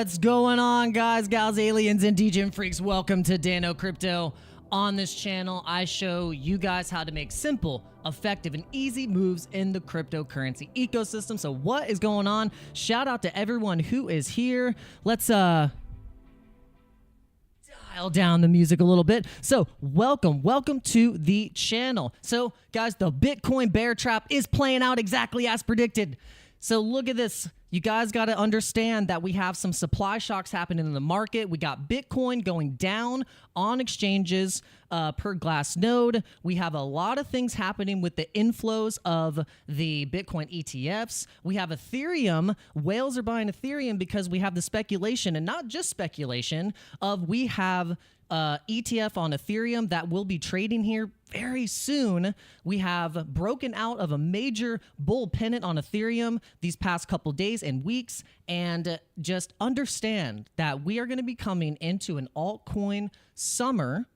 What's going on, guys, gals, aliens, and DJ freaks? Welcome to Dano Crypto. On this channel, I show you guys how to make simple, effective, and easy moves in the cryptocurrency ecosystem. So what is going on? Shout out to everyone who is here. Let's dial down the music a little bit. So welcome to the channel. So guys, the Bitcoin bear trap is playing out exactly as predicted. So look at this. You guys got to understand that we have some supply shocks happening in the market. We got Bitcoin going down on exchanges per glass node. We have a lot of things happening with the inflows of the Bitcoin ETFs. We have Ethereum. Whales are buying Ethereum because we have the speculation, and not just speculation, of we have ETF on Ethereum that will be trading here very soon. We have broken out of a major bull pennant on Ethereum these past couple days and weeks, and just understand that we are going to be coming into an altcoin summer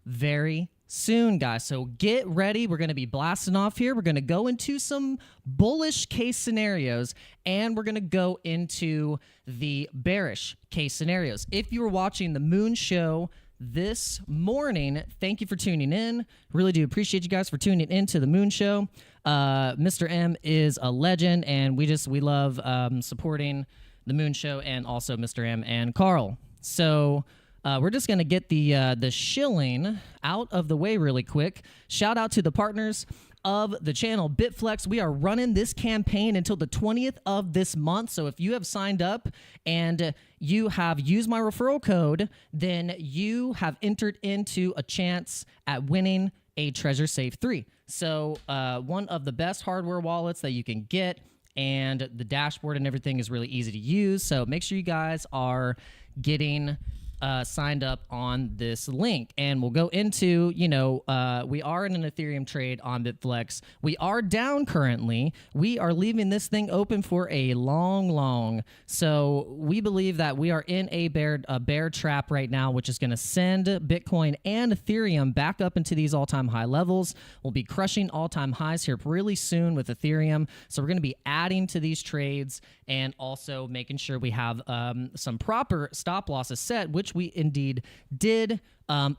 very soon, guys. So get ready. We're going to be blasting off here. We're going to go into some bullish case scenarios, and we're going to go into the bearish case scenarios. If you were watching the Moon Show this morning, thank you for tuning in. Really do appreciate you guys for tuning in to the Moon Show. Mr. M is a legend, and we love supporting the Moon Show and also Mr. M and Carl. So we're just going to get the shilling out of the way really quick. Shout out to the partners of the channel, BITFLEX. We are running this campaign until the 20th of this month. So if you have signed up and you have used my referral code, then you have entered into a chance at winning a Treasure Safe 3. So one of the best hardware wallets that you can get, and the dashboard and everything is really easy to use. So make sure you guys are getting signed up on this link, and we'll go into, we are in an Ethereum trade on BITFLEX. We are down currently. We are leaving this thing open for a long. So we believe that we are in a bear trap right now, which is going to send Bitcoin and Ethereum back up into these all-time high levels. We'll be crushing all-time highs here really soon with Ethereum. So we're going to be adding to these trades and also making sure we have some proper stop losses set, which we indeed did,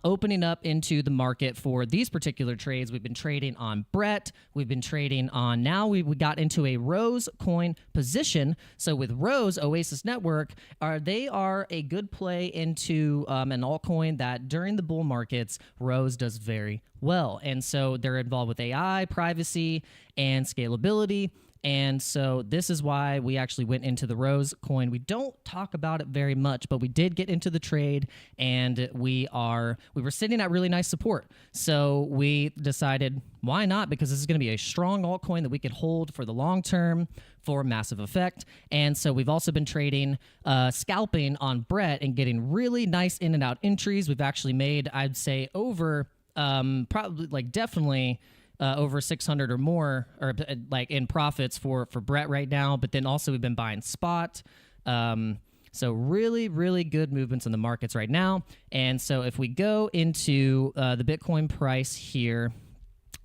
opening up into the market for these particular trades. We've been trading on Brett. We've been trading on, now we got into a Rose coin position. So with Rose, Oasis Network, they are a good play into an altcoin that during the bull markets, Rose does very well. And so they're involved with AI, privacy, and scalability. And so this is why we actually went into the Rose coin. We don't talk about it very much, but we did get into the trade, and we were sitting at really nice support. So we decided, why not? Because this is going to be a strong altcoin that we could hold for the long term for massive effect. And so we've also been trading, scalping on Brett and getting really nice in and out entries. We've actually made, I'd say, over definitely over 600 or more, or like in profits for Brett right now. But then also we've been buying spot. So really good movements in the markets right now. And so if we go into the Bitcoin price here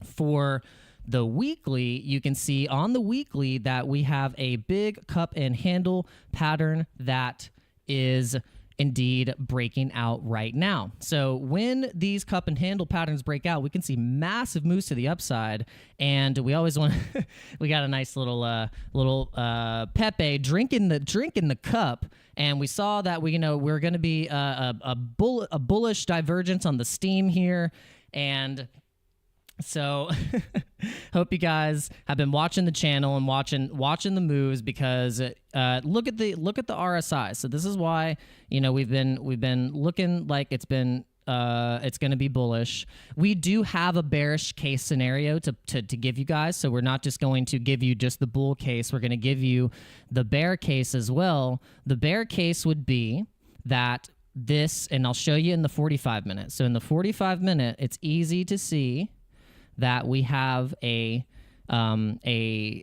for the weekly, you can see on the weekly that we have a big cup and handle pattern that is indeed breaking out right now. So when these cup and handle patterns break out, we can see massive moves to the upside, and we always want we got a nice little pepe drinking the cup, and we saw that we're going to be a bullish divergence on the steam here. And so hope you guys have been watching the channel and watching the moves, because look at the RSI. So this is why we've been looking like it's going to be bullish. We do have a bearish case scenario to give you guys. So we're not just going to give you just the bull case. We're going to give you the bear case as well. The bear case would be that this, and I'll show you in the 45 minutes. So in the 45 minute, it's easy to see that we have a reverse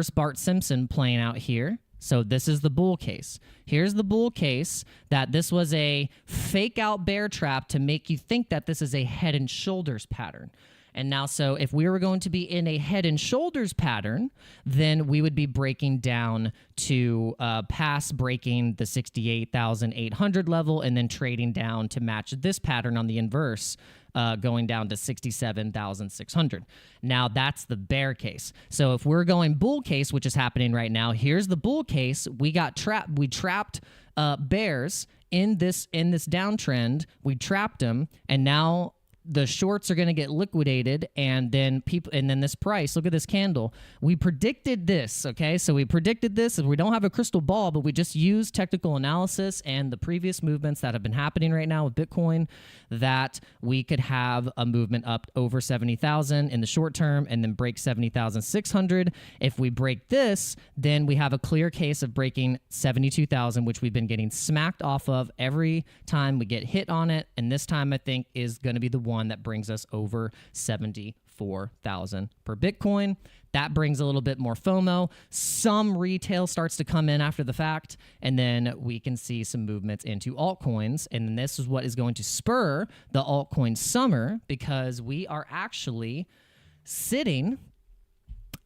Bart Simpson playing out here. So this is the bull case. Here's the bull case, that this was a fake out bear trap to make you think that this is a head and shoulders pattern. And now, so if we were going to be in a head and shoulders pattern, then we would be breaking down to past breaking the 68,800 level and then trading down to match this pattern on the inverse, going down to 67,600. Now, that's the bear case. So if we're going bull case, which is happening right now, here's the bull case. We got trapped. We trapped bears in this downtrend. We trapped them, and now the shorts are going to get liquidated, and then this price, look at this candle. We predicted this, okay? So we predicted this. We don't have a crystal ball, but we just used technical analysis and the previous movements that have been happening right now with Bitcoin, that we could have a movement up over 70,000 in the short term and then break 70,600. If we break this, then we have a clear case of breaking 72,000, which we've been getting smacked off of every time we get hit on it. And this time, I think, is going to be the one that brings us over 74,000 per Bitcoin. That brings a little bit more FOMO. Some retail starts to come in after the fact, and then we can see some movements into altcoins. And then this is what is going to spur the altcoin summer, because we are actually sitting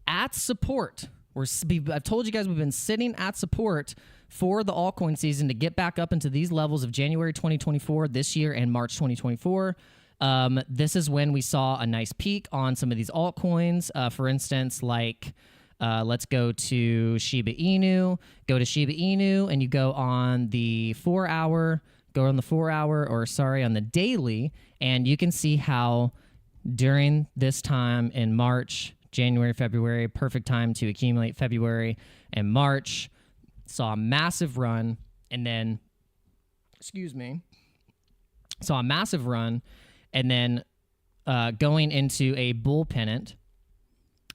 at support. I've told you guys we've been sitting at support for the altcoin season to get back up into these levels of January 2024 this year and March 2024. This is when we saw a nice peak on some of these altcoins. For instance, like let's go to Shiba Inu. Go to Shiba Inu, and you go on the 4-hour. Go on the 4-hour, or sorry, on the daily, and you can see how during this time in March, January, February, perfect time to accumulate February and March, saw a massive run, and then, saw a massive run. And then going into a bull pennant.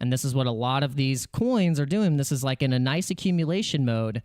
And this is what a lot of these coins are doing. This is like in a nice accumulation mode.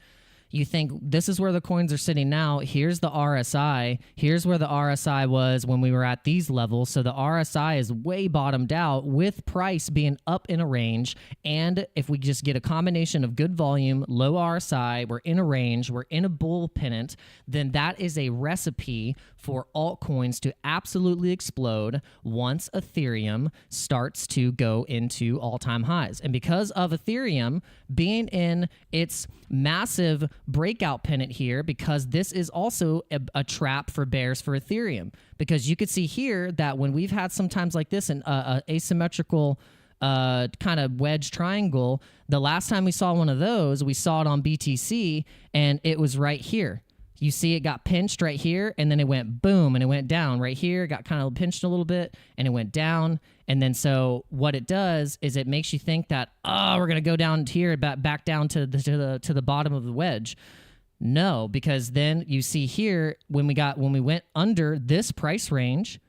You think this is where the coins are sitting now. Here's the RSI. Here's where the RSI was when we were at these levels. So the RSI is way bottomed out, with price being up in a range. And if we just get a combination of good volume, low RSI, we're in a range, we're in a bull pennant, then that is a recipe for altcoins to absolutely explode once Ethereum starts to go into all-time highs. And because of Ethereum being in its massive breakout pennant here, because this is also a trap for bears for Ethereum, because you could see here that when we've had sometimes like this, an asymmetrical kind of wedge triangle, the last time we saw one of those, we saw it on BTC, and it was right here. You see it got pinched right here, and then it went boom, and it went down right here, got kind of pinched a little bit, and it went down. And then so what it does is it makes you think that, oh, we're going to go down here, back down to the bottom of the wedge. No, because then you see here, when we went under this price range,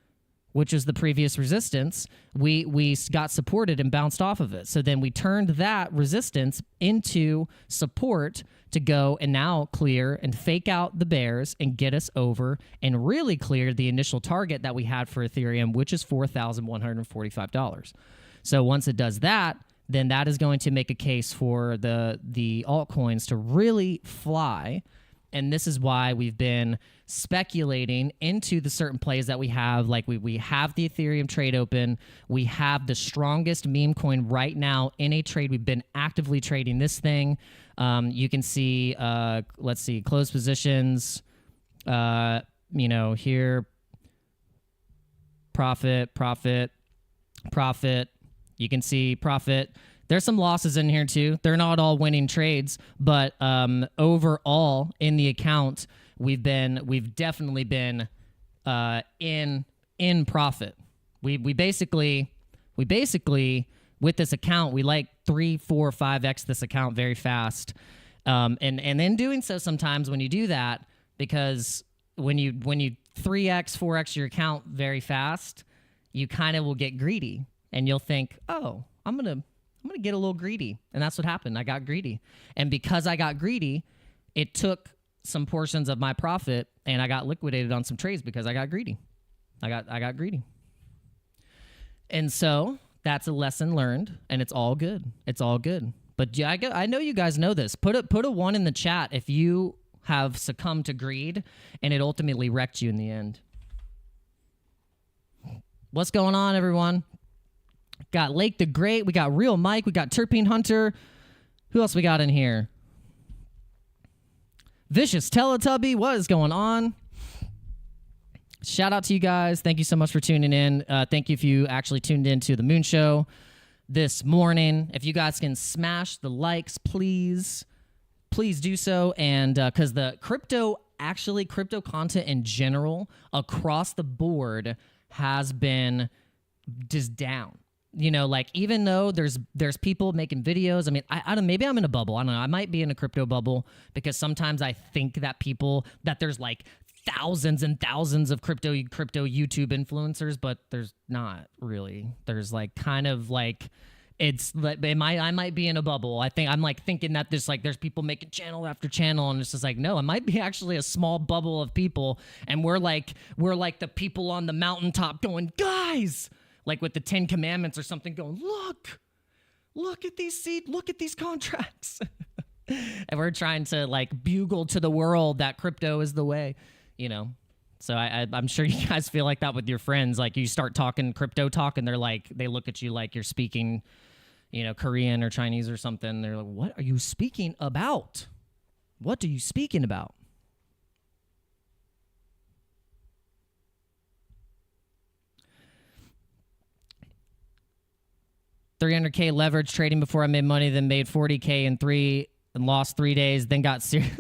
which is the previous resistance, we got supported and bounced off of it. So then we turned that resistance into support to go and now clear and fake out the bears and get us over and really clear the initial target that we had for Ethereum, which is $4,145. So once it does that, then that is going to make a case for the altcoins to really fly. And this is why we've been speculating into the certain plays that we have. Like we have the Ethereum trade open. We have the strongest meme coin right now in a trade. We've been actively trading this thing. You can see, let's see, closed positions, here, profit. You can see profit. There's some losses in here too. They're not all winning trades, but overall in the account, we've definitely been in profit. We basically with this account, we like 3, 4, 5x this account very fast, and in doing so, sometimes when you do that, because when you 3x, 4x your account very fast, you kind of will get greedy, and you'll think, oh, I'm gonna get a little greedy. And that's what happened. I got greedy. And because I got greedy, it took some portions of my profit, and I got liquidated on some trades because I got greedy. I got greedy. And so that's a lesson learned, and it's all good. It's all good. But yeah, I know you guys know this. Put a 1 in the chat if you have succumbed to greed and it ultimately wrecked you in the end. What's going on, everyone? Got Lake the Great. We got Real Mike. We got Terpene Hunter. Who else we got in here? Vicious Teletubby. What is going on? Shout out to you guys. Thank you so much for tuning in. Thank you if you actually tuned in to the Moon Show this morning. If you guys can smash the likes, please do so. And because the crypto content in general across the board has been just down. You know, like, even though there's people making videos. I mean, I don't, maybe I'm in a bubble. I don't know. I might be in a crypto bubble because sometimes I think that there's like thousands and thousands of crypto YouTube influencers, but there's not really. There's like kind of like, I might be in a bubble. I think I'm like thinking that there's people making channel after channel, and it's just like, no, it might be actually a small bubble of people, and we're like the people on the mountaintop going, guys, like with the 10 Commandments or something, going, look at these contracts. And we're trying to like bugle to the world that crypto is the way, you know. So I'm sure you guys feel like that with your friends. Like, you start talking crypto talk, and they look at you like you're speaking, you know, Korean or Chinese or something. They're like, what are you speaking about? What are you speaking about? $300K leverage trading before I made money, then made $40K and lost 3 days, then got serious.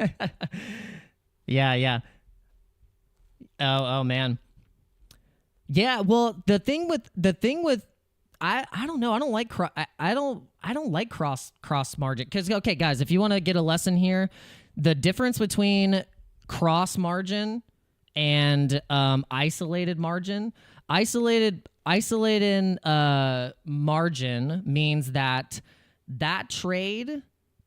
Yeah. Oh man. Yeah, well, the thing with I don't know. I don't like cross margin, cuz okay, guys, if you want to get a lesson here, the difference between cross margin and isolated margin. Isolated margin means that trade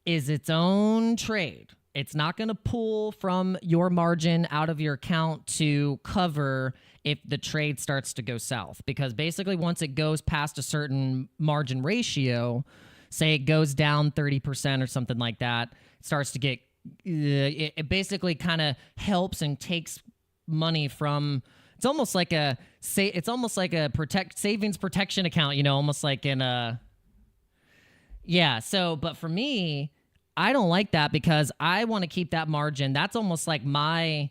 is its own trade. It's not going to pull from your margin out of your account to cover if the trade starts to go south. Because basically, once it goes past a certain margin ratio, say it goes down 30% or something like that, it starts to get, it basically kind of helps and takes money from, it's almost like a savings protection account, you know, almost like in a, yeah. So, but for me, I don't like that because I want to keep that margin. That's almost like my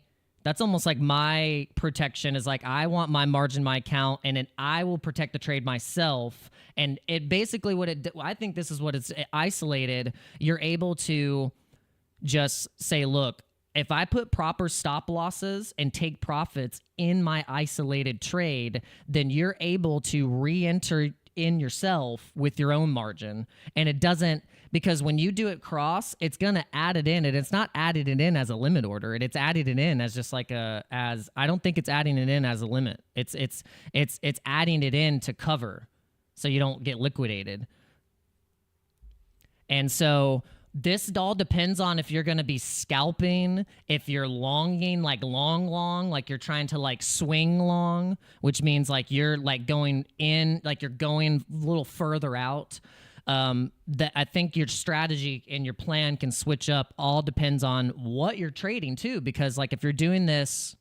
protection is like, I want my margin, my account, and then I will protect the trade myself. And it basically I think this is what it's isolated. You're able to just say, look, if I put proper stop losses and take profits in my isolated trade, then you're able to re-enter in yourself with your own margin. And it doesn't, because when you do it cross, it's going to add it in, and it's not added it in as a limit order. It's added it in as just like I don't think it's adding it in as a limit. It's adding it in to cover so you don't get liquidated. And so this all depends on if you're going to be scalping, if you're longing, like long, like you're trying to like swing long, which means like you're like going in, like you're going a little further out. That I think your strategy and your plan can switch up. All depends on what you're trading too, because like if you're doing this,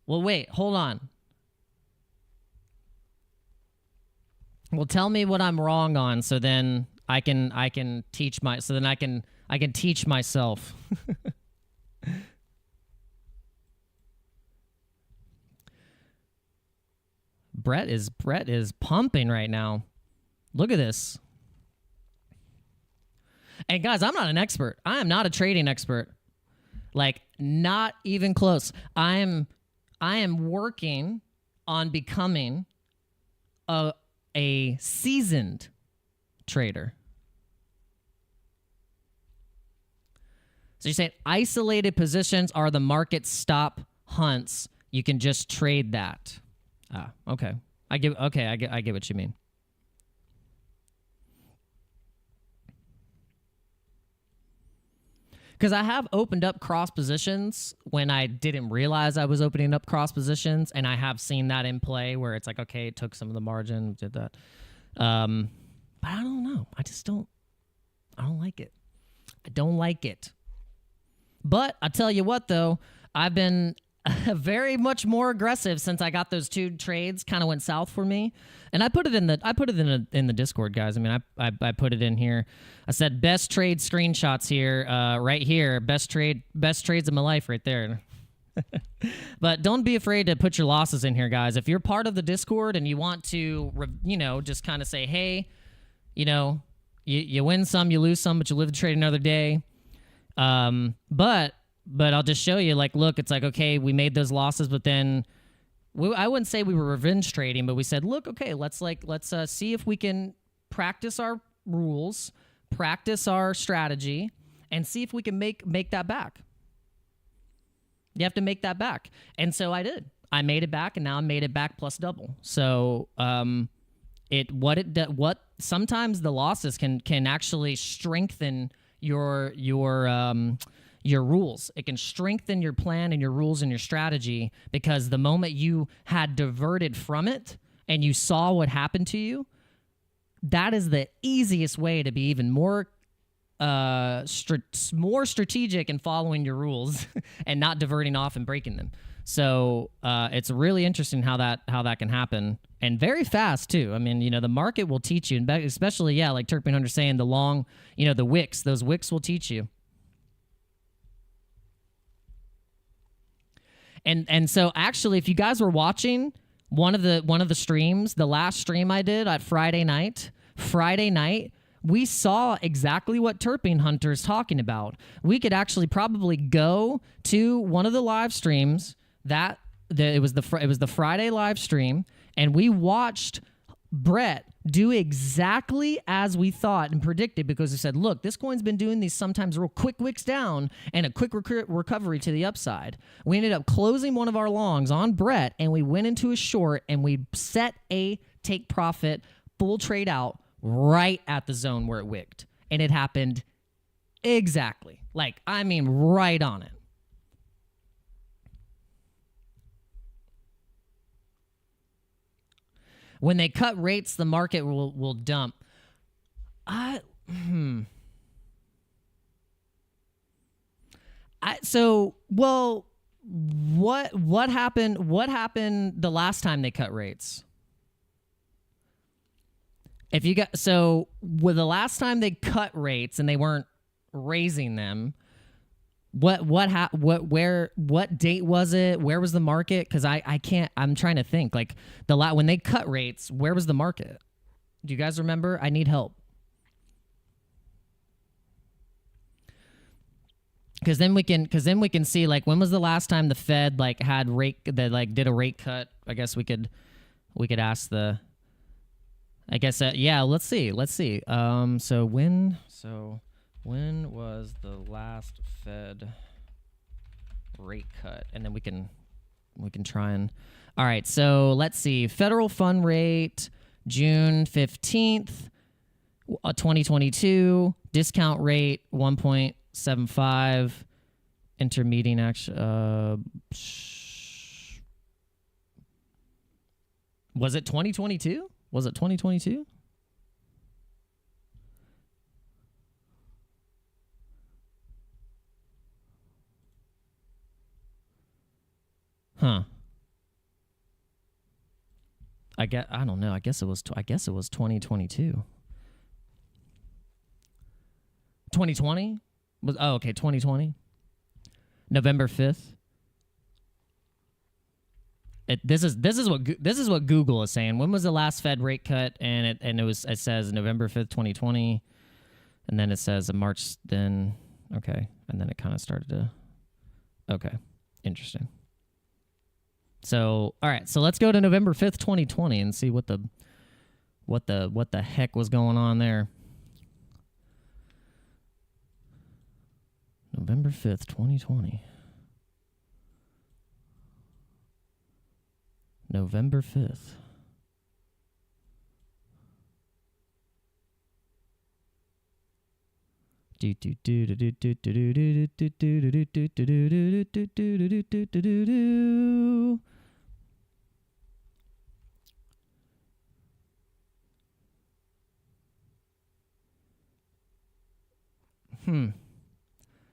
well, wait, hold on. Well, tell me what I'm wrong on, so then I can teach teach myself. Brett is pumping right now. Look at this. And guys, I'm not an expert. I am not a trading expert. Like, not even close. I am working on becoming a seasoned trader. So you're saying isolated positions are the market stop hunts. You can just trade that. Ah, okay. I get what you mean. Because I have opened up cross positions when I didn't realize I was opening up cross positions, and I have seen that in play where it's like, okay, it took some of the margin, did that. But I don't know. I don't like it. I don't like it. But I tell you what, though, I've been very much more aggressive since I got those 2 trades. Kind of went south for me, and I put it in the Discord, guys. I mean, I put it in here. I said best trade screenshots here, right here. Best trades of my life, right there. But don't be afraid to put your losses in here, guys. If you're part of the Discord and you want to, just kind of say, hey, you win some, you lose some, but you live to trade another day. But I'll just show you, like, look, it's like, okay, we made those losses, but then I wouldn't say we were revenge trading, but we said, look, okay, let's see if we can practice our rules, practice our strategy, and see if we can make that back. You have to make that back. And so I did. I made it back, and now I made it back plus double. So sometimes the losses can actually strengthen your rules. It can strengthen your plan and your rules and your strategy, because the moment you had diverted from it and you saw what happened to you, that is the easiest way to be even more strategic in following your rules and not diverting off and breaking them. So it's really interesting how that can happen, and very fast too. I mean, the market will teach you, and especially like Turkman Hunter saying, the long, the wicks, those wicks will teach you. And so actually, if you guys were watching one of the streams, the last stream I did at Friday night, we saw exactly what Turping Hunter is talking about. We could actually probably go to one of the live streams it was the Friday live stream, and we watched Brett do exactly as we thought and predicted, because he said, look, this coin's been doing these sometimes real quick wicks down and a quick recovery to the upside. We ended up closing one of our longs on Brett, and we went into a short, and we set a take profit full trade out right at the zone where it wicked. And it happened exactly. Right on it. When they cut rates, the market will dump. What happened? What happened the last time they cut rates? The last time they cut rates and they weren't raising them, what date was it? Where was the market? Because I'm trying to think. When they cut rates, where was the market? Do you guys remember? I need help. Because then we can see, when was the last time the Fed did a rate cut? I guess we could ask the. I guess let's see. So when was the last Fed rate cut? And then we can try and. All right, so let's see. Federal fund rate June 15th, 2022. Discount rate 1.75. Intermediate action. Was it 2022? Was it 2022? Huh. I don't know. I guess it was 2022. 2020? Okay, 2020. November 5th. This is what Google is saying. When was the last Fed rate cut? And it says November 5th, 2020, and then it says March. Then okay, and then it kind of started to. Okay, interesting. So all right, so let's go to November 5th, 2020, and see what the heck was going on there. November 5th, 2020. November 5th.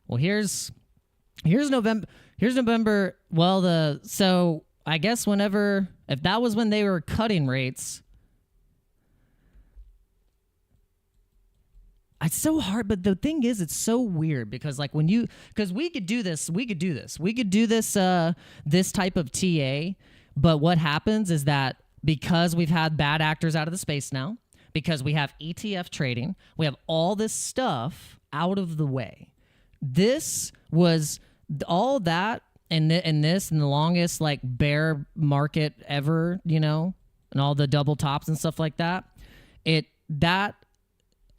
Well, Here's November. Here's November. Well, so I guess if that was when they were cutting rates, it's so hard. But the thing is, it's so weird because like because we could do this, this type of TA. But what happens is that because we've had bad actors out of the space now, because we have ETF trading, we have all this stuff out of the way. This was all that and the longest like bear market ever, and all the double tops and stuff like that.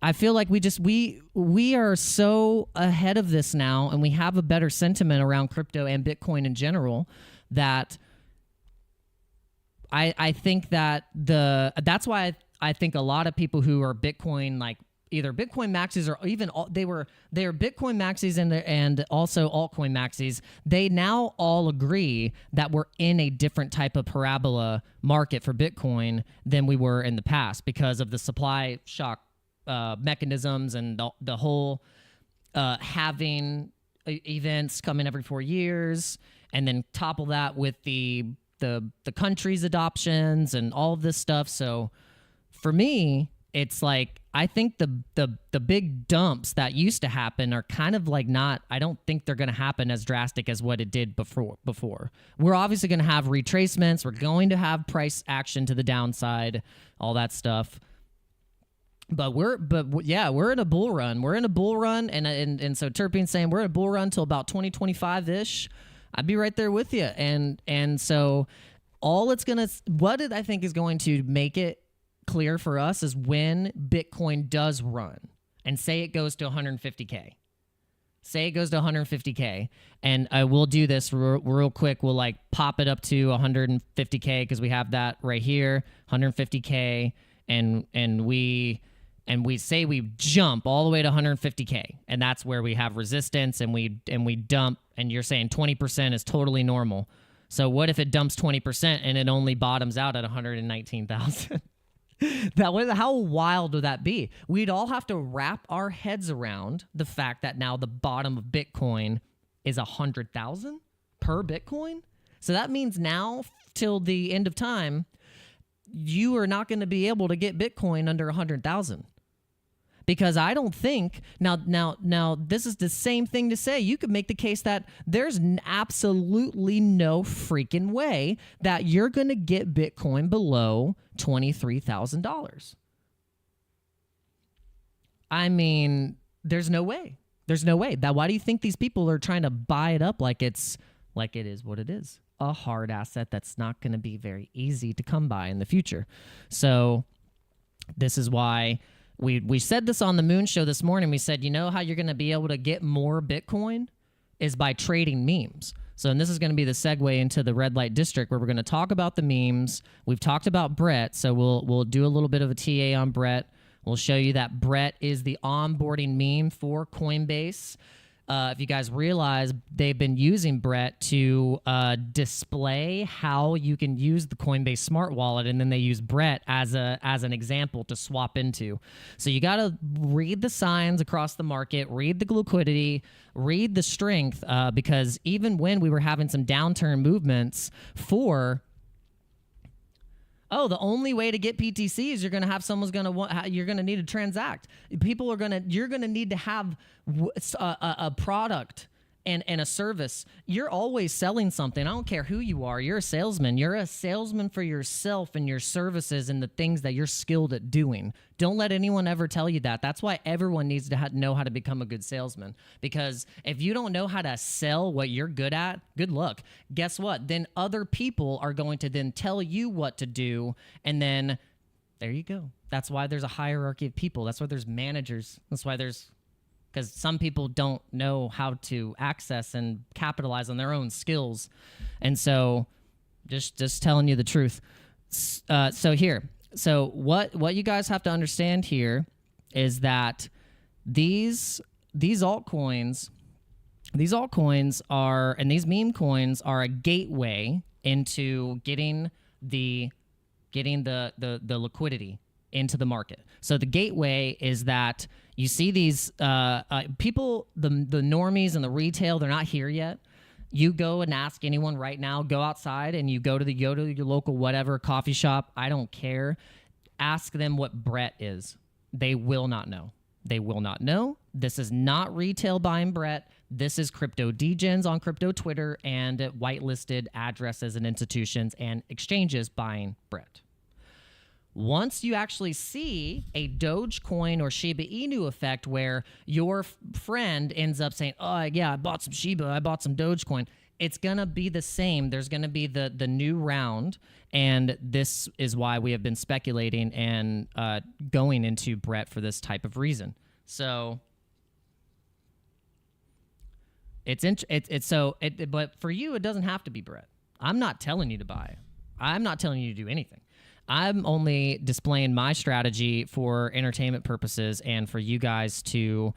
I feel like we are so ahead of this now, and we have a better sentiment around crypto and Bitcoin in general that I think that that's why I think a lot of people who are Bitcoin, like either Bitcoin maxis or even they are Bitcoin maxis and also altcoin maxis, they now all agree that we're in a different type of parabola market for Bitcoin than we were in the past because of the supply shock mechanisms and the whole having events coming every 4 years, and then topple that with the country's adoptions and all of this stuff. So for me, it's like I think the big dumps that used to happen are kind of like I don't think they're going to happen as drastic as what it did before. We're obviously going to have retracements. We're going to have price action to the downside, all that stuff. But we're in a bull run. We're in a bull run, and so Terpene's saying we're in a bull run till about 2025-ish. I'd be right there with you. And so what I think is going to make it clear for us is when Bitcoin does run and say it goes to 150K. Say it goes to 150K, and I will do this real quick. We'll like pop it up to 150K because we have that right here, 150K, and we say we jump all the way to 150K, and that's where we have resistance, and we dump. And you're saying 20% is totally normal. So what if it dumps 20% and it only bottoms out at 119,000? How wild would that be? We'd all have to wrap our heads around the fact that now the bottom of Bitcoin is 100,000 per Bitcoin. So that means now till the end of time, you are not going to be able to get Bitcoin under 100,000. Because I don't think now this is the same thing to say. You could make the case that there's absolutely no freaking way that you're going to get Bitcoin below $23,000. I mean, there's no way. There's no way. Why do you think these people are trying to buy it up like it is what it is? A hard asset that's not going to be very easy to come by in the future. So this is why we said this on the Moon Show this morning. We said, how you're going to be able to get more Bitcoin is by trading memes. So, and this is going to be the segue into the red light district where we're going to talk about the memes. We've talked about Brett, so we'll do a little bit of a TA on Brett. We'll show you that Brett is the onboarding meme for Coinbase. If you guys realize, they've been using Brett to display how you can use the Coinbase Smart Wallet, and then they use Brett as an example to swap into. So you got to read the signs across the market, read the liquidity, read the strength, because even when we were having some downturn movements the only way to get PTC is you're going to have you're going to need to transact. You're going to need to have a product and a service. You're always selling something. I don't care who you are. You're a salesman. You're a salesman for yourself and your services and the things that you're skilled at doing. Don't let anyone ever tell you that. That's why everyone needs to know how to become a good salesman. Because if you don't know how to sell what you're good at, good luck. Guess what? Then other people are going to then tell you what to do, and then there you go. That's why there's a hierarchy of people. That's why there's managers. That's why because some people don't know how to access and capitalize on their own skills. And so just telling you the truth. So what you guys have to understand here is that these altcoins are, and these meme coins are a gateway into getting the liquidity. into the market. So the gateway is that you see these people, the normies and the retail, they're not here yet. You go and ask anyone right now, go outside and you go to your local whatever coffee shop, I don't care. Ask them what Brett is. They will not know. They will not know. This is not retail buying Brett. This is crypto degens on crypto Twitter and whitelisted addresses and institutions and exchanges buying Brett. Once you actually see a Dogecoin or Shiba Inu effect where your friend ends up saying, oh, yeah, I bought some Shiba, I bought some Dogecoin, it's going to be the same. There's going to be the new round, and this is why we have been speculating and going into Brett for this type of reason. So but for you, it doesn't have to be Brett. I'm not telling you to buy. I'm not telling you to do anything. I'm only displaying my strategy for entertainment purposes and for you guys to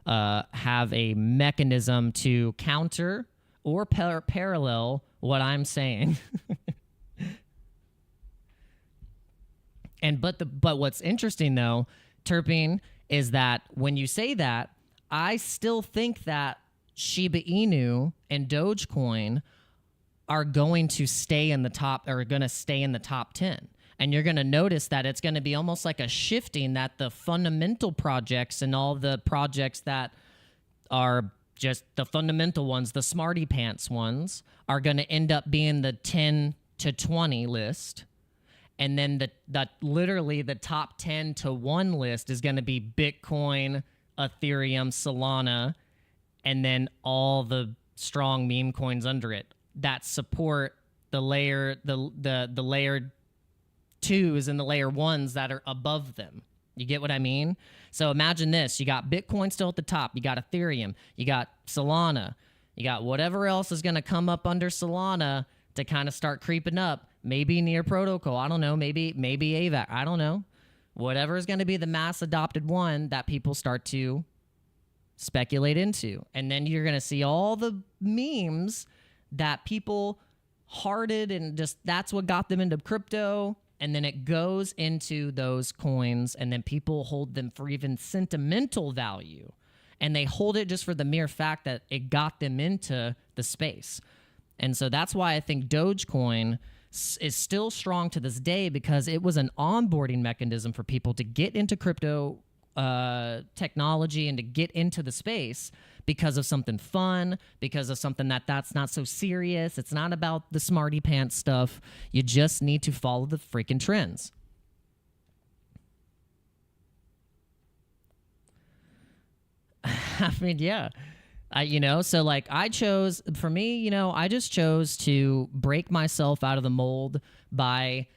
have a mechanism to counter or parallel what I'm saying. But what's interesting though, Terpene, is that when you say that, I still think that Shiba Inu and Dogecoin are going to stay in the top, or are going to stay in the top 10. And you're going to notice that it's going to be almost like a shifting, that the fundamental projects and all the projects that are just the fundamental ones, the smarty pants ones, are going to end up being the 10 to 20 list. And then literally the top 10 to 1 list is going to be Bitcoin, Ethereum, Solana, and then all the strong meme coins under it that support the layer 2s and the layer 1s that are above them. You get what I mean? So imagine this. You got Bitcoin still at the top. You got Ethereum. You got Solana. You got whatever else is going to come up under Solana to kind of start creeping up. Maybe Near Protocol. I don't know. Maybe AVAC. I don't know. Whatever is going to be the mass adopted one that people start to speculate into. And then you're going to see all the memes that people hearted and just that's what got them into crypto. And then it goes into those coins, and then people hold them for even sentimental value. And they hold it just for the mere fact that it got them into the space. And so that's why I think Dogecoin is still strong to this day, because it was an onboarding mechanism for people to get into crypto technology and to get into the space because of something fun, because of something that's not so serious. It's not about the smarty pants stuff. You just need to follow the freaking trends. I mean, yeah. So like I chose, for me, I just chose to break myself out of the mold by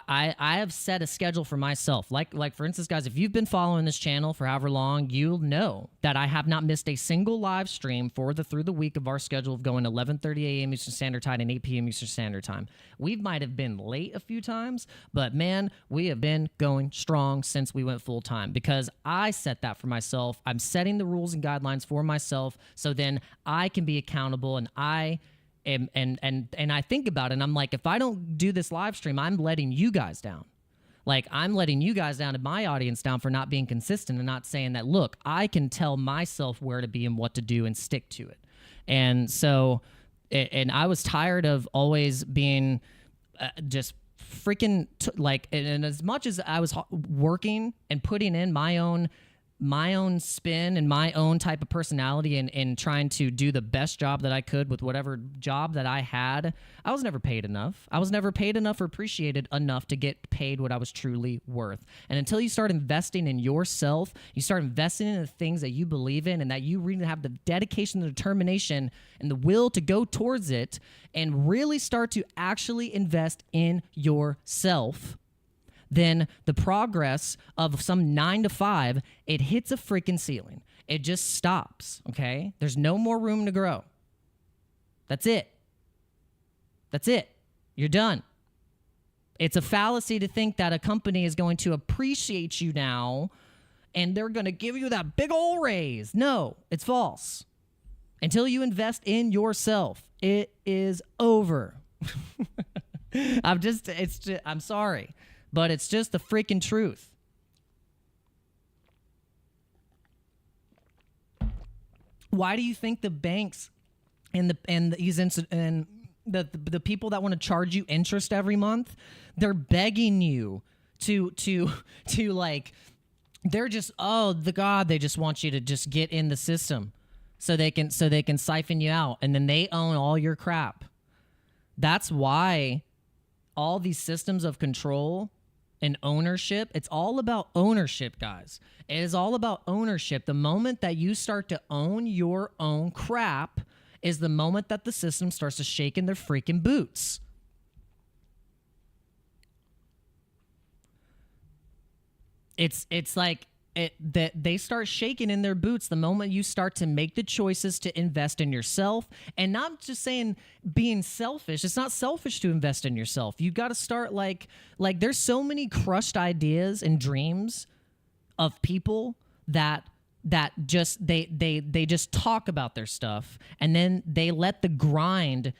I have set a schedule for myself. Like for instance, guys, if you've been following this channel for however long, you'll know that I have not missed a single live stream through the week of our schedule of going 11:30 a.m. Eastern Standard Time and 8 p.m. Eastern Standard Time. We might have been late a few times, but man, we have been going strong since we went full time because I set that for myself. I'm setting the rules and guidelines for myself so then I can be accountable, and and I think about it, and I'm like, if I don't do this live stream, I'm letting you guys down. Like, I'm letting you guys down and my audience down for not being consistent and not saying that, look, I can tell myself where to be and what to do and stick to it. And so, and I was tired of always being just freaking, and as much as I was working and putting in my own spin and my own type of personality and trying to do the best job that I could with whatever job that I had, I was never paid enough. I was never paid enough or appreciated enough to get paid what I was truly worth. And until you start investing in yourself, you start investing in the things that you believe in and that you really have the dedication, the determination, and the will to go towards it and really start to actually invest in yourself, then the progress of some 9 to 5, it hits a freaking ceiling. It just stops, okay? There's no more room to grow. That's it. That's it. You're done. It's a fallacy to think that a company is going to appreciate you now and they're going to give you that big old raise. No, it's false. Until you invest in yourself, it is over. I'm sorry. But it's just the freaking truth. Why do you think the banks and the people that want to charge you interest every month, they're begging you to like, they're just, they just want you to just get in the system so they can siphon you out, and then they own all your crap. That's why all these systems of control and ownership, it's all about ownership, guys. It is all about ownership. The moment that you start to own your own crap is the moment that the system starts to shake in their freaking boots. It's like that they start shaking in their boots the moment you start to make the choices to invest in yourself. And not just saying being selfish. It's not selfish to invest in yourself. You got to start like there's so many crushed ideas and dreams of people that just they just talk about their stuff, and then they let the grind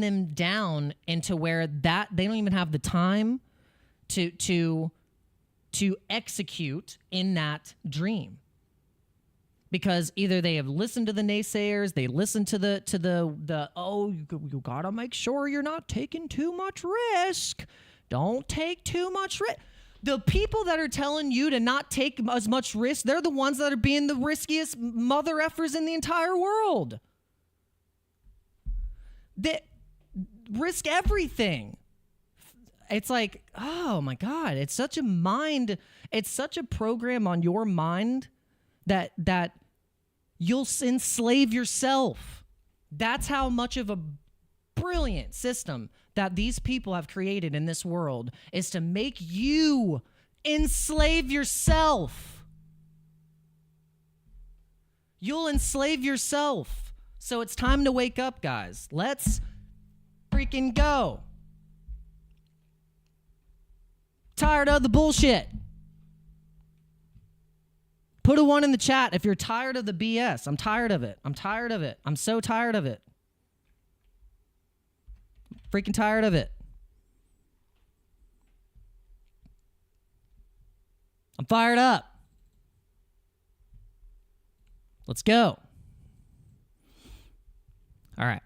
them down into where that they don't even have the time to execute in that dream, because either they have listened to the naysayers, they listen to the you gotta make sure you're not taking too much risk. Don't take too much risk. The people that are telling you to not take as much risk, they're the ones that are being the riskiest mother effers in the entire world. They risk everything. It's like, oh my God, it's such a program on your mind that you'll enslave yourself. That's how much of a brilliant system that these people have created in this world, is to make you enslave yourself. You'll enslave yourself. So it's time to wake up, guys. Let's freaking go. Tired of the bullshit. Put a 1 in the chat if you're tired of the BS. I'm tired of it. I'm tired of it. I'm so tired of it. Freaking tired of it. I'm fired up. Let's go. All right.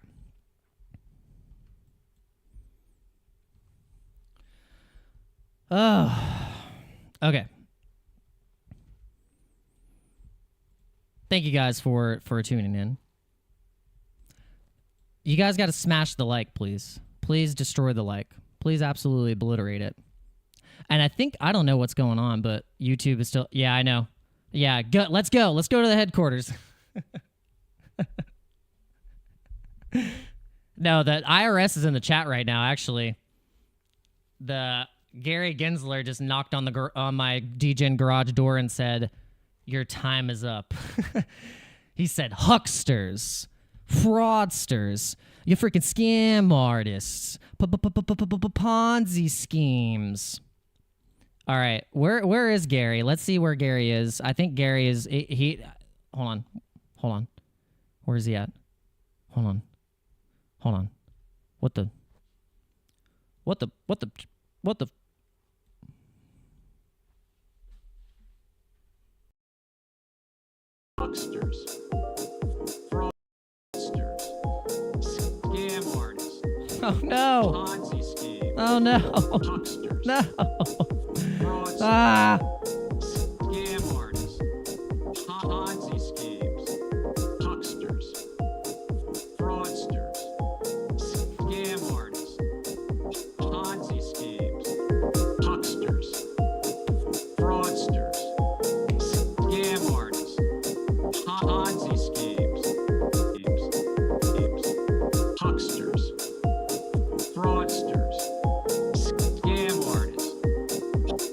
Oh, okay. Thank you guys for tuning in. You guys got to smash the like, please. Please destroy the like. Please absolutely obliterate it. And I don't know what's going on, but YouTube is still, yeah, I know. Yeah, let's go. Let's go to the headquarters. No, the IRS is in the chat right now, actually. The Gary Gensler just knocked on my DGen garage door and said, "Your time is up." He said, "Hucksters, fraudsters, you freaking scam artists, Ponzi schemes." All right, where is Gary? Let's see where Gary is. I think Gary is he. Hold on. Where is he at? Hold on. What the? Hucksters, fraudsters, scam artists. Oh no! Ponzi schemes. Oh no! Hucksters. No! Fraudsters. Ah! Scam artists. Ponzi schemes. Hucksters. Fraudsters. Scam artists. Ponzi schemes. Hucksters. Fraudsters. Scam artists. Ponzi schemes. Hucksters. Fraudsters. Scam artists.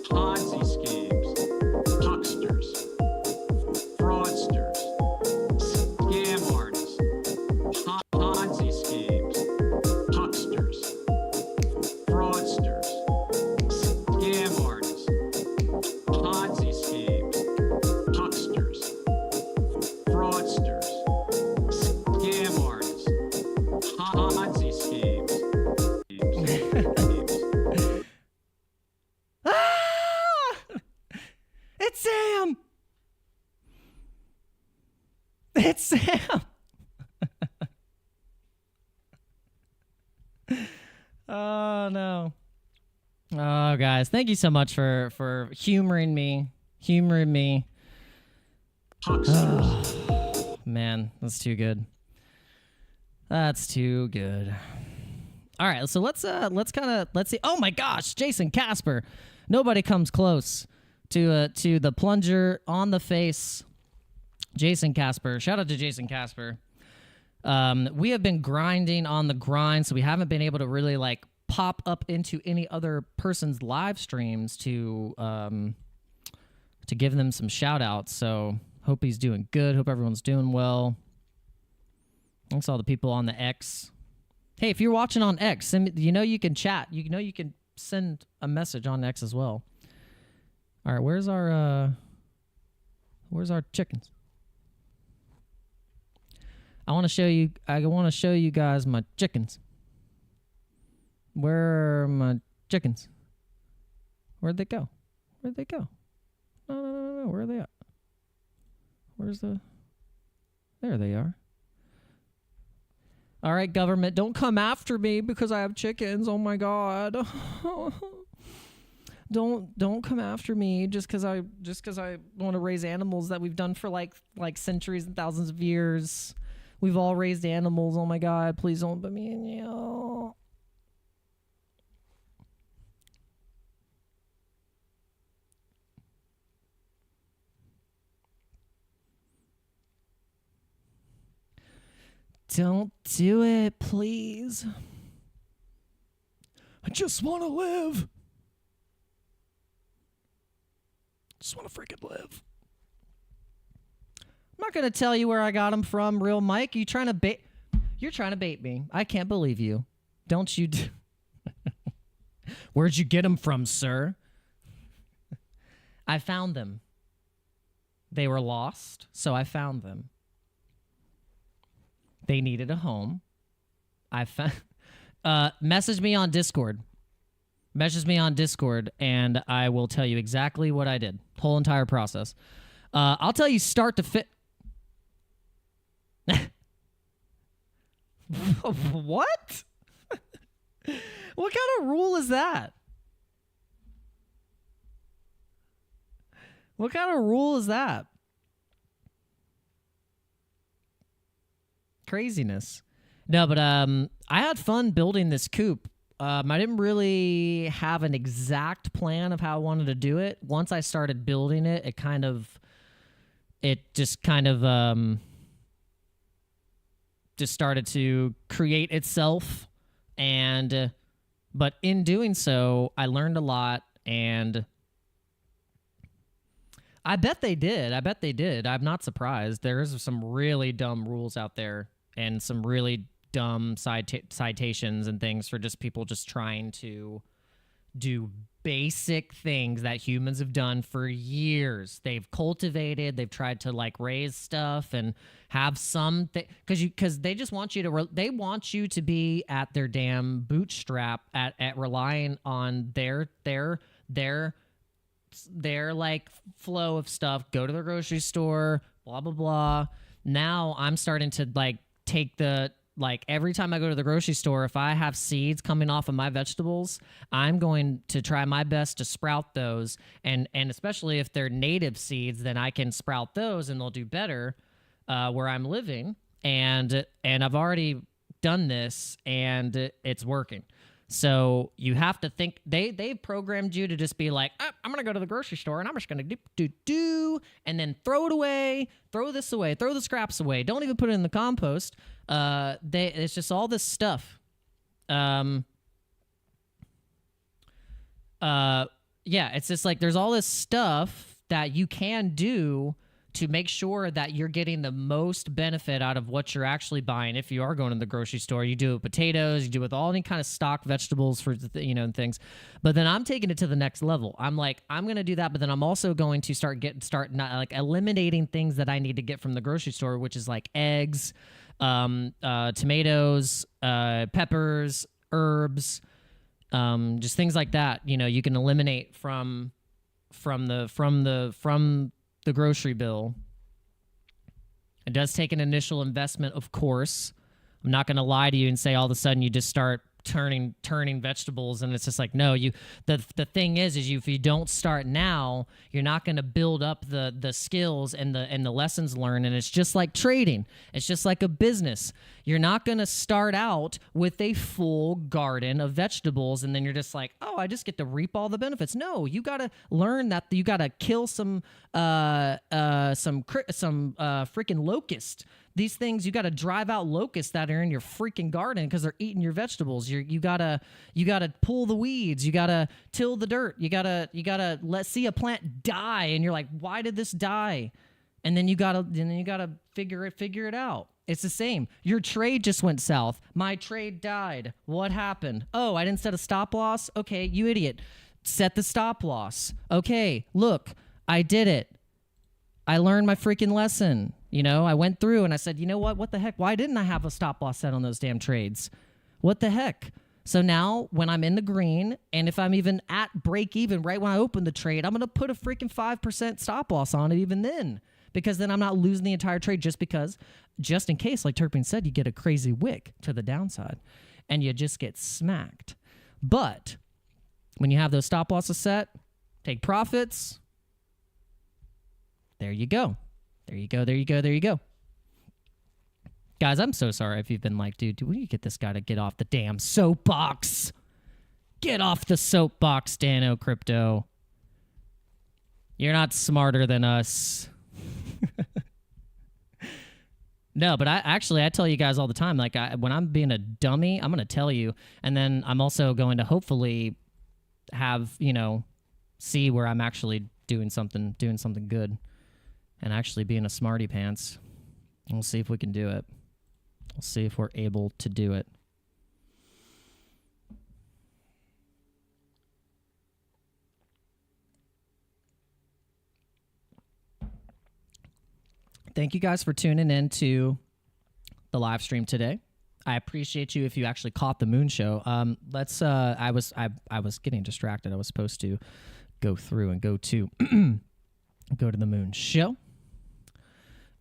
Ponzi schemes. Hucksters. Fraudsters. Scam artists. Ponzi schemes. Hucksters. Fraudsters. Scam artists. Ponzi schemes. Hucksters. Fraudsters. Scam artists. Ponzi schemes. Ah! It's Sam! It's Sam. Oh no. Oh guys, thank you so much for humoring me. Man, that's too good. That's too good. All right, so let's see. Oh my gosh, Jason Casper. Nobody comes close to the plunger on the face. Jason Casper. Shout out to Jason Casper. We have been grinding on the grind, so we haven't been able to really like pop up into any other person's live streams to give them some shout outs. So hope he's doing good. Hope everyone's doing well. Thanks to all the people on the X. Hey, if you're watching on X, you can chat. You can send a message on X as well. All right, where's our chickens? I want to show you guys my chickens. Where are my chickens? Where'd they go? No. Where are they at? There they are. All right, government, don't come after me because I have chickens. Oh my God. Don't come after me just because I want to raise animals that we've done for like centuries and thousands of years. We've all raised animals. Oh my God, please don't put me in jail. Don't do it, please. I just want to live. Just want to freaking live. I'm not going to tell you where I got them from, real Mike. You're trying to bait me. I can't believe you. Don't you? Where'd you get them from, sir? I found them. They were lost, so I found them. They needed a home. Message me on Discord. And I will tell you exactly what I did. Whole entire process. I'll tell you start to fit. What? What kind of rule is that? What kind of rule is that? Craziness. No, but I had fun building this coop. I didn't really have an exact plan of how I wanted to do it. Once I started building it, it just started to create itself. But in doing so, I learned a lot, and I bet they did. I'm not surprised. There's some really dumb rules out there and some really dumb citations and things for just people just trying to do basic things that humans have done for years. They've cultivated, they've tried to like raise stuff and have some because they just want you to they want you to be at their damn bootstrap at relying on their like flow of stuff. Go to the grocery store, blah blah blah. Now I'm starting to like take every time I go to the grocery store, if I have seeds coming off of my vegetables, I'm going to try my best to sprout those. And especially if they're native seeds, then I can sprout those and they'll do better where I'm living. And I've already done this and it's working. So you have to think they've programmed you to just be like, oh, I'm going to go to the grocery store and I'm just going to do, and then throw it away, throw this away, throw the scraps away. Don't even put it in the compost. It's just all this stuff. Yeah, it's just like there's all this stuff that you can do to make sure that you're getting the most benefit out of what you're actually buying. If you are going to the grocery store, you do it with potatoes, you do it with all any kind of stock vegetables for and things. But then I'm taking it to the next level. I'm like, I'm going to do that, but then I'm also going to start not like eliminating things that I need to get from the grocery store, which is like eggs, tomatoes, peppers, herbs, just things like that. You can eliminate from the grocery bill It does take an initial investment, of course. I'm not going to lie to you and say all of a sudden you just start turning vegetables, and it's just like, no, the thing is if you don't start now, you're not going to build up the skills and the lessons learned. And it's just like trading. It's just like a business. You're not going to start out with a full garden of vegetables and then you're just like, oh, I just get to reap all the benefits. No, you got to learn that you got to kill some freaking locust. These things, you got to drive out locusts that are in your freaking garden because they're eating your vegetables. You gotta pull the weeds. You gotta till the dirt. You gotta see a plant die, and you're like, why did this die? And then you gotta figure it out. It's the same. Your trade just went south. My trade died. What happened? Oh, I didn't set a stop loss. Okay, you idiot. Set the stop loss. Okay, look, I did it. I learned my freaking lesson. You know, I went through and I said, you know what? What the heck? Why didn't I have a stop loss set on those damn trades? What the heck? So now when I'm in the green, and if I'm even at break even right when I open the trade, I'm going to put a freaking 5% stop loss on it even then, because then I'm not losing the entire trade just in case, like Turpin said, you get a crazy wick to the downside and you just get smacked. But when you have those stop losses set, take profits. There you go. There you go. Guys, I'm so sorry if you've been like, dude, when do you get this guy to get off the damn soapbox? Get off the soapbox, Dano Crypto. You're not smarter than us. No, but I tell you guys all the time, like when I'm being a dummy, I'm going to tell you. And then I'm also going to hopefully have, see where I'm actually doing something good. And actually being a smarty pants. We'll see if we can do it. We'll see if we're able to do it. Thank you guys for tuning in to the live stream today. I appreciate you if you actually caught the moon show. I was getting distracted. I was supposed to go through and go to the moon show.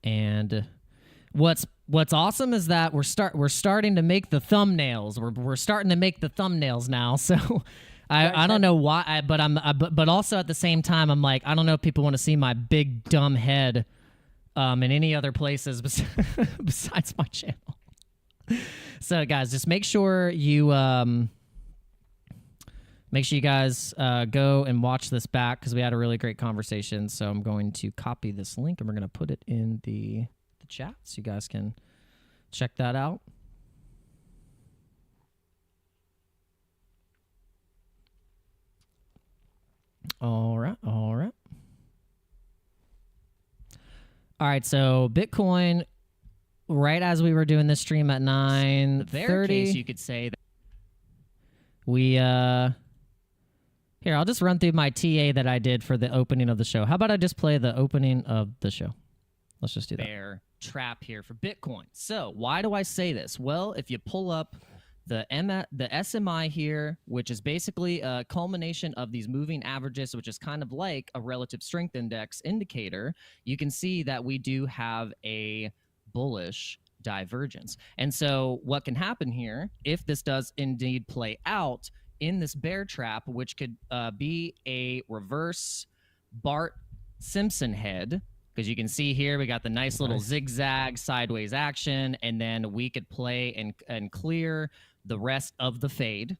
And what's awesome is that we're starting to make the thumbnails. We're starting to make the thumbnails now. So I don't know why, but also at the same time I'm like, I don't know if people want to see my big dumb head in any other places besides my channel. So guys, just make sure you guys go and watch this back because we had a really great conversation. So I'm going to copy this link and we're going to put it in the chat so you guys can check that out. All right. All right, so Bitcoin, right as we were doing this stream at 9:30, you could say that we here, I'll just run through my TA that I did for the opening of the show. How about I just play the opening of the show? Let's just do that. Bear trap here for Bitcoin. So why do I say this? Well, if you pull up the SMI here, which is basically a culmination of these moving averages, which is kind of like a relative strength index indicator, you can see that we do have a bullish divergence. And so what can happen here, if this does indeed play out in this bear trap, which could be a reverse Bart Simpson head, because you can see here we got the nice little zigzag sideways action, and then we could play and clear the rest of the fade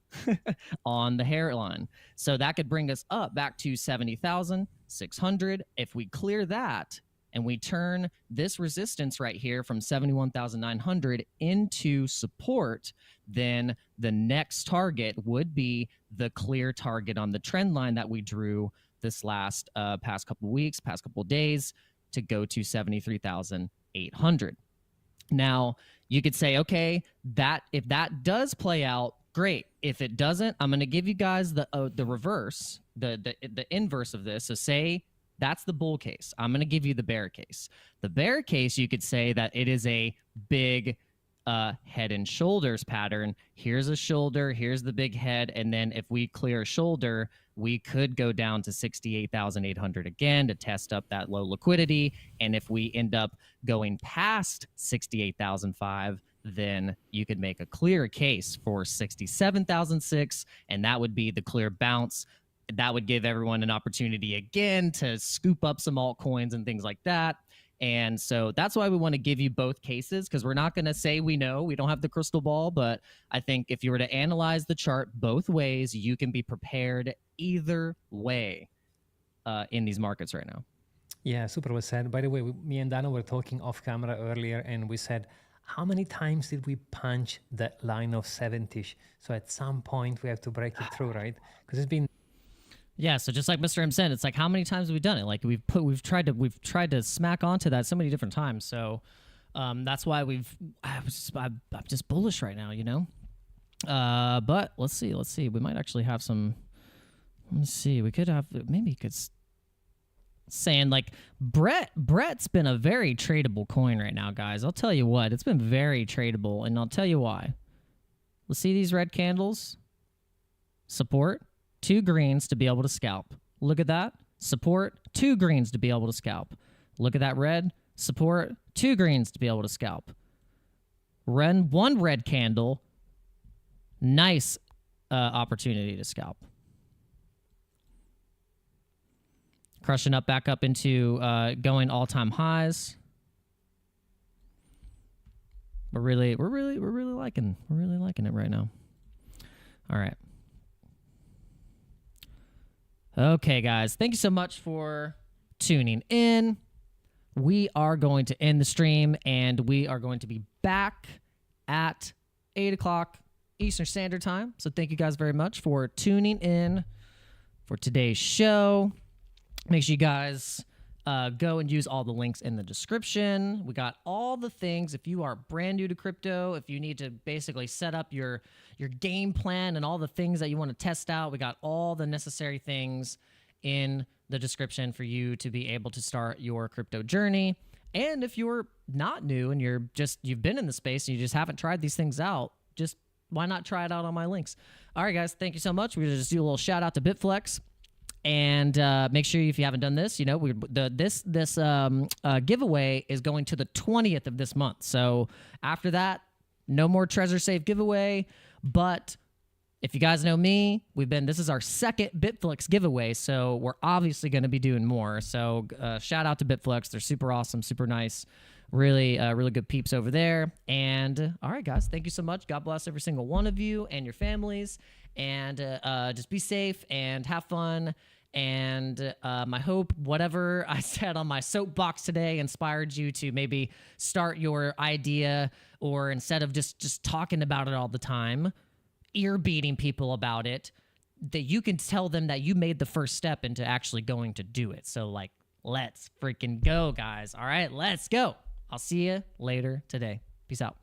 on the hairline. So that could bring us up back to 70,600. If we clear that and we turn this resistance right here from 71,900 into support, then the next target would be the clear target on the trend line that we drew this last past couple weeks, past couple days, to go to 73,800. Now, you could say, okay, that if that does play out, great. If it doesn't, I'm going to give you guys the reverse, the inverse of this. So say that's the bull case. I'm going to give you the bear case. The bear case, you could say that it is a big head and shoulders pattern. Here's a shoulder, here's the big head, and then if we clear a shoulder, we could go down to 68,800 again to test up that low liquidity. And if we end up going past 68,005, then you could make a clear case for 67,006, and that would be the clear bounce. That would give everyone an opportunity again to scoop up some altcoins and things like that. And so that's why we want to give you both cases, because we're not going to say we know. We don't have the crystal ball, but I think if you were to analyze the chart both ways, you can be prepared either way in these markets right now. Yeah, super well said. By the way, me and Dano were talking off camera earlier, and we said, how many times did we punch that line of 70-ish? So at some point we have to break it through, right? Because it's been... Yeah, so just like Mr. M said, it's like, how many times have we done it? Like we've tried to smack onto that so many different times. So that's why I'm just bullish right now, you know. But let's see. We might actually have some. Let me see. We could have maybe saying like Brett's been a very tradable coin right now, guys. I'll tell you what, it's been very tradable, and I'll tell you why. Let's see these red candles. Support. 2 greens to be able to scalp. Look at that. Support. 2 greens to be able to scalp. Look at that red. Support. 2 greens to be able to scalp. 1 red candle. Nice opportunity to scalp. Crushing up back up into going all-time highs. We're really liking it right now. All right. Okay, guys, thank you so much for tuning in. We are going to end the stream, and we are going to be back at 8 o'clock Eastern Standard Time. So thank you guys very much for tuning in for today's show. Make sure you guys go and use all the links in the description. We got all the things. If you are brand new to crypto, if you need to basically set up your game plan and all the things that you want to test out, we got all the necessary things in the description for you to be able to start your crypto journey. And if you're not new and you've been in the space and you just haven't tried these things out, just why not try it out on my links? All right, guys, thank you so much. We're going to just do a little shout out to BITFLEX. And make sure if you haven't done this, you know, this giveaway is going to the 20th of this month. So after that, no more Treasure Safe giveaway. But if you guys know me, this is our second BITFLEX giveaway. So we're obviously going to be doing more. So shout out to BITFLEX. They're super awesome, super nice. Really good peeps over there. And all right, guys, thank you so much. God bless every single one of you and your families. And just be safe and have fun. And I hope whatever I said on my soapbox today inspired you to maybe start your idea, or instead of just talking about it all the time, ear beating people about it, that you can tell them that you made the first step into actually going to do it. So like, let's freaking go, guys. All right, let's go. I'll see you later today. Peace out.